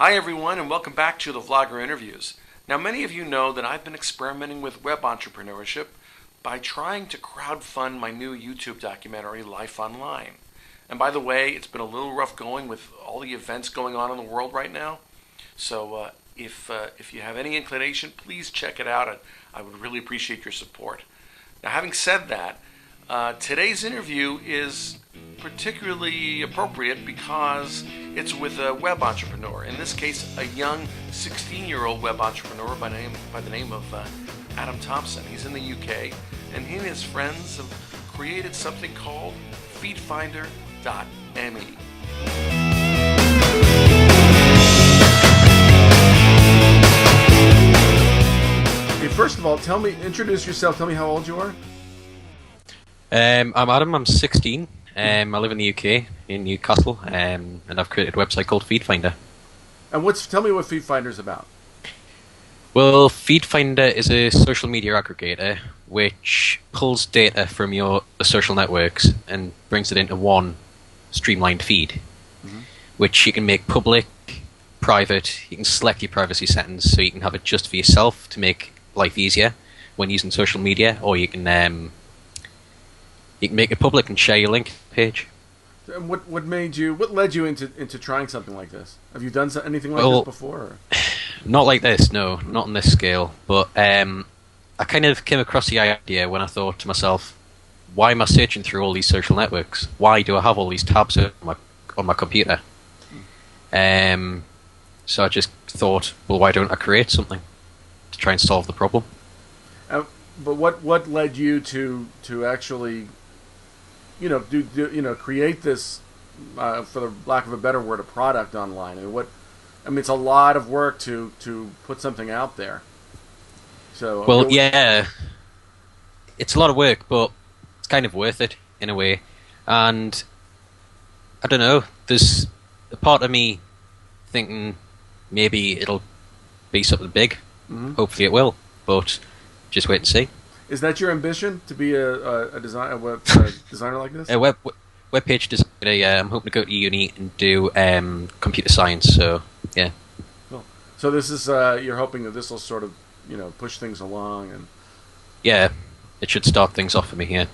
Hi everyone and welcome back to the Vlogger Interviews. Now many of you know that I've been experimenting with web entrepreneurship by trying to crowdfund my new YouTube documentary Life Online. And by the way, it's been a little rough going with all the events going on in the world right now. So if you have any inclination, please check it out. I would really appreciate your support. Now having said that, today's interview is particularly appropriate because it's with a web entrepreneur. In this case, a young 16-year-old web entrepreneur by the name of Adam Thompson. He's in the UK, and he and his friends have created something called FeedFinder.me. Hey, first of all, introduce yourself. Tell me how old you are. I'm Adam, I'm 16. I live in the UK, in Newcastle, and I've created a website called FeedFinder. And tell me what FeedFinder is about. Well, FeedFinder is a social media aggregator which pulls data from the social networks and brings it into one streamlined feed, which you can make public, private. You can select your privacy settings so you can have it just for yourself to make life easier when using social media, or you can make it public and share your link page. And what led you into trying something like this? Have you done anything like this before? Or? Not like this, no, not on this scale. But I kind of came across the idea when I thought to myself, why am I searching through all these social networks? Why do I have all these tabs on my computer? So I just thought, well, why don't I create something to try and solve the problem? But what led you to actually, create this, for the lack of a better word, a product online? It's a lot of work to put something out there. So well, yeah, it's a lot of work, but it's kind of worth it in a way. And I don't know, there's a part of me thinking maybe it'll be something big. Hopefully it will, but just wait and see. Is that your ambition, to be a web designer like this? A web page designer. I'm hoping to go to uni and do computer science. So yeah. Cool. So this is you're hoping that this will sort of push things along, and yeah, it should start things off for me here.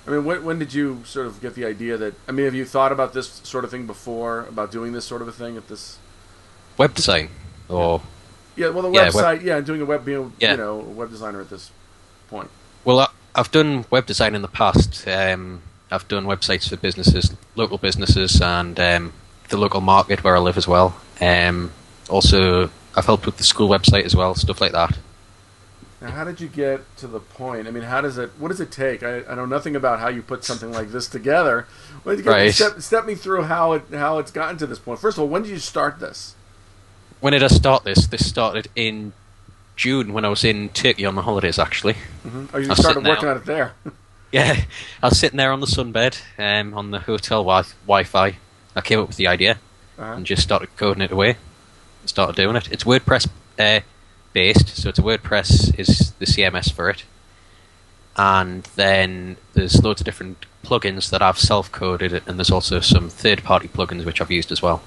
I mean, when did you sort of get the idea that? I mean, have you thought about this sort of thing before, about doing this sort of a thing at this? Web design, or yeah, well, the website, doing a being a web designer at this point. Well, I've done web design in the past. I've done websites for businesses, local businesses, and the local market where I live as well. Also, I've helped with the school website as well, stuff like that. Now, how did you get to the point? I mean, what does it take? I know nothing about how you put something like this together. Step me through how it's gotten to this point. First of all, when did you start this? When did I start this? This started in June when I was in Turkey on the holidays, actually. Oh, you started working on it there? Yeah, I was sitting there on the sunbed on the hotel Wi-Fi. I came up with the idea and just started coding it away and started doing it. It's WordPress based, so WordPress is the CMS for it. And then there's loads of different plugins that I've self-coded, and there's also some third-party plugins which I've used as well.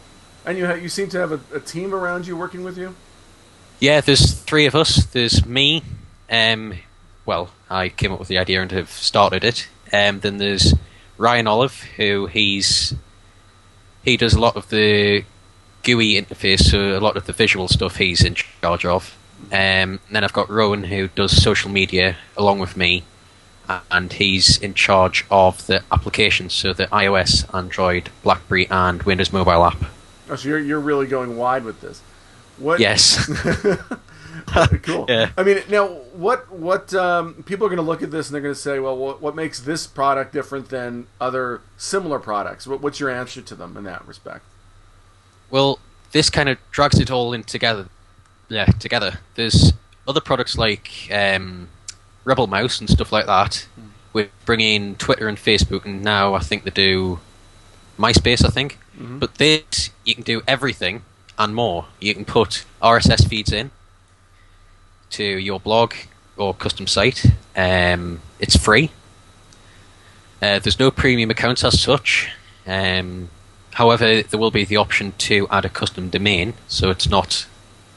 And you seem to have a team around you working with you? Yeah, there's three of us. There's me. Well, I came up with the idea and have started it. Then there's Ryan Olive, who he does a lot of the GUI interface, so a lot of the visual stuff he's in charge of. And then I've got Rowan, who does social media along with me, and he's in charge of the applications, so the iOS, Android, BlackBerry, and Windows Mobile app. Oh, so you're really going wide with this. Yes. Cool. Yeah. I mean, now what people are going to look at this and they're going to say, well, what makes this product different than other similar products? What's your answer to them in that respect? Well, this kind of drags it all in together. Yeah, together. There's other products like Rebel Mouse and stuff like that. We're bringing Twitter and Facebook, and now I think they do MySpace, I think. But this, you can do everything and more. You can put RSS feeds in to your blog or custom site. It's free. There's no premium accounts as such. However, there will be the option to add a custom domain, so it's not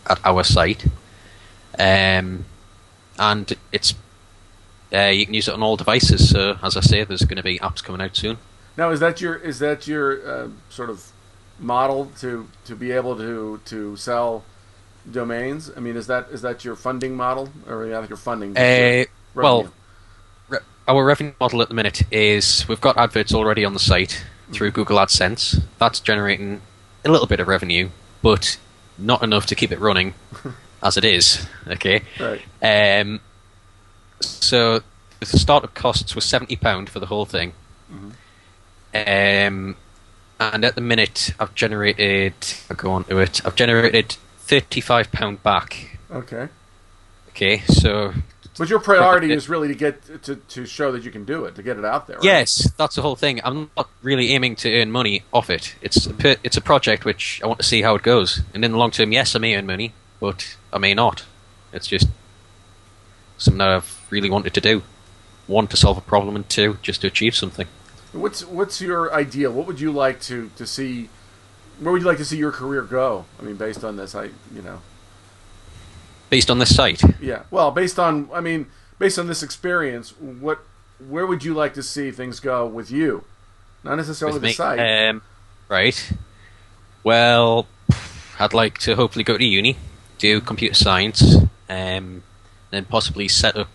at our site. And it's you can use it on all devices. So, as I say, there's going to be apps coming out soon. Now, is that your sort of model to be able to sell domains? I mean, is that your funding model, or not your funding? Well, our revenue model at the minute is we've got adverts already on the site through Google AdSense. That's generating a little bit of revenue, but not enough to keep it running as it is. Okay. Right. So the startup costs were £70 for the whole thing. Mm-hmm. And at the minute, I've generated. I'll go on to it. I've generated £35 back. Okay. Okay, so. But your priority is really to get to show that you can do it, to get it out there, right? Yes, that's the whole thing. I'm not really aiming to earn money off it. It's a project which I want to see how it goes. And in the long term, yes, I may earn money, but I may not. It's just something that I've really wanted to do. One, to solve a problem, and two, just to achieve something. What's your ideal? What would you like to see? Where would you like to see your career go? I mean, based on this, Based on this site? Yeah. Well, based on this experience, where would you like to see things go with you? Not necessarily the site. Right. Well, I'd like to hopefully go to uni, do computer science, then possibly set up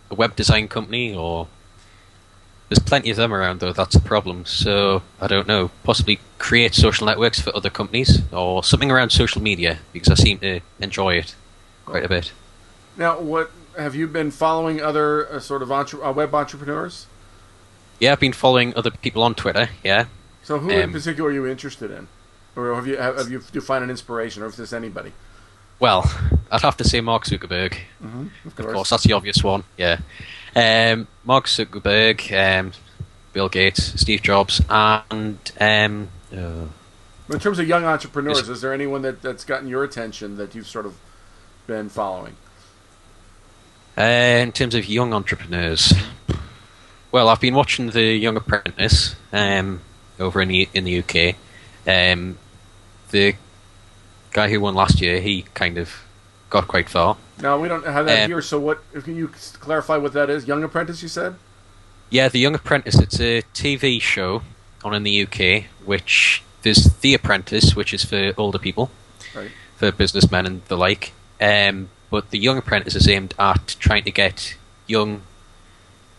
a web design company, or there's plenty of them around, though. That's a problem. So I don't know. Possibly create social networks for other companies, or something around social media, because I seem to enjoy it quite a bit. Now, what have you been following other sort of web entrepreneurs? Yeah, I've been following other people on Twitter. Yeah. So, who in particular are you interested in, or have you do you find an inspiration, or if there's anybody? Well, I'd have to say Mark Zuckerberg. Mm-hmm, of course, that's the obvious one. Yeah. Mark Zuckerberg, Bill Gates, Steve Jobs, and in terms of young entrepreneurs, is there anyone that's gotten your attention that you've sort of been following? In terms of young entrepreneurs, well, I've been watching The Young Apprentice over in the UK. The guy who won last year, he kind of got quite far. No, we don't have that here. So, can you clarify what that is? Young Apprentice, you said? Yeah, The Young Apprentice. It's a TV show on in the UK. Which there's The Apprentice, which is for older people, right, for businessmen and the like. But The Young Apprentice is aimed at trying to get young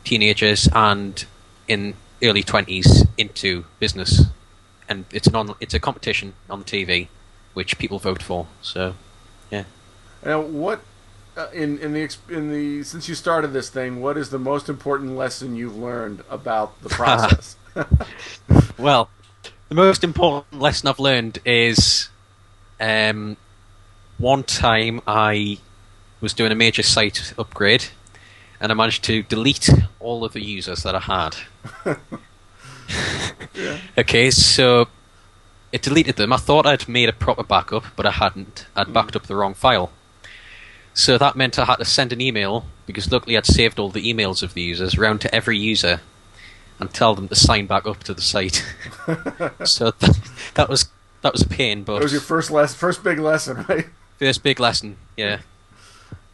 teenagers and in early 20s into business, and it's a competition on the TV, which people vote for. So, yeah. Now, what in the since you started this thing, what is the most important lesson you've learned about the process? Well, the most important lesson I've learned is one time I was doing a major site upgrade, and I managed to delete all of the users that I had. Yeah. Okay, so it deleted them. I thought I'd made a proper backup, but I hadn't. I'd backed up the wrong file. So that meant I had to send an email, because luckily I'd saved all the emails of the users, round to every user and tell them to sign back up to the site. So that was a pain. But that was your first big lesson, right? First big lesson, yeah.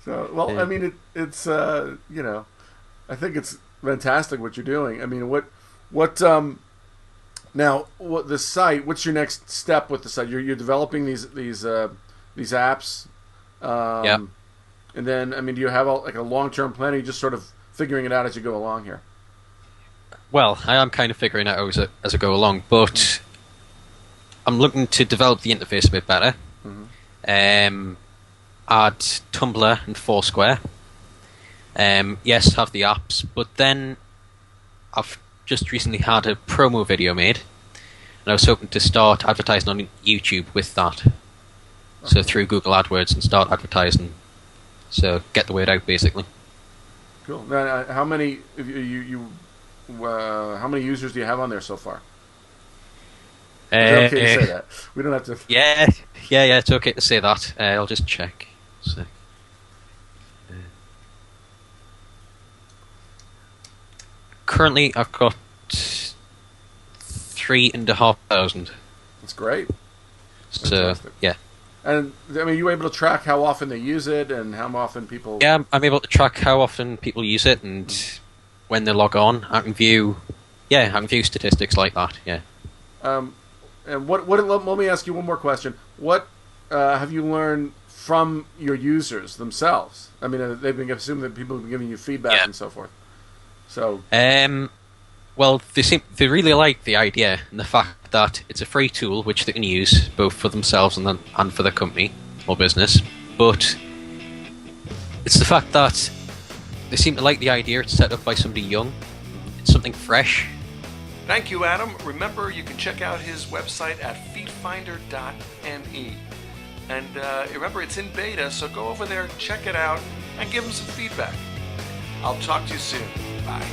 So, well, yeah. I mean, it's I think it's fantastic what you're doing. I mean, now the site? What's your next step with the site? You're developing these apps. Yeah. And then, I mean, do you have a long-term plan, or are you just sort of figuring it out as you go along here? Well, I am kind of figuring it out as I go along, but I'm looking to develop the interface a bit better. Mm-hmm. Add Tumblr and Foursquare. Yes, have the apps, but then I've just recently had a promo video made, and I was hoping to start advertising on YouTube with that. Okay. So through Google AdWords, and start advertising. So get the word out, basically. Cool. Now, how many how many users do you have on there so far? Is it okay to say that? We don't have to. Yeah. It's okay to say that. I'll just check. So, currently, I've got 3,500. It's great. So Fantastic. yeah. And I mean, you were able to track how often they use it and how often people. Yeah, I'm able to track how often people use it and when they log on. I can view statistics like that. Yeah. And what? Let me ask you one more question. What have you learned from your users themselves? I mean, they've been assuming that people have been giving you feedback and so forth. So. Well, they really like the idea and the fact that it's a free tool which they can use both for themselves and for their company or business. But it's the fact that they seem to like the idea. It's set up by somebody young. It's something fresh. Thank you, Adam. Remember, you can check out his website at feedfinder.me. And remember, it's in beta, so go over there, check it out, and give him some feedback. I'll talk to you soon. Bye.